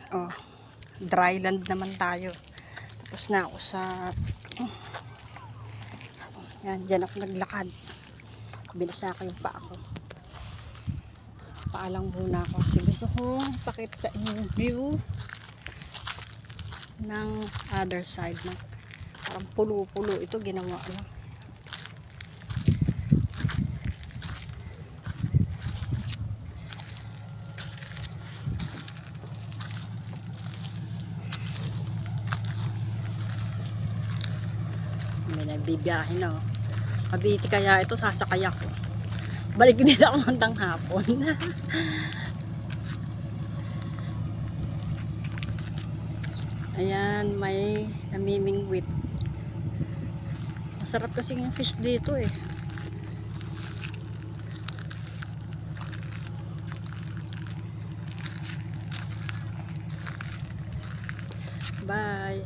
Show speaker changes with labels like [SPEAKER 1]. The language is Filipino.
[SPEAKER 1] Oh, dry land naman tayo. Tapos na ako sa yan, dyan ako naglakad. Binasa ko yung paa ko. Paalang muna ako kasi gusto kong pakita sa inyo yung view ng other side na parang pulo-pulo ito ginawa lang. May nagbibiyahe na oh. Cavite kaya ito sasakay ako. Balik din ako hanggang hapon. Ayan, may namimingwit. Masarap kasi yung fish dito eh. Bye.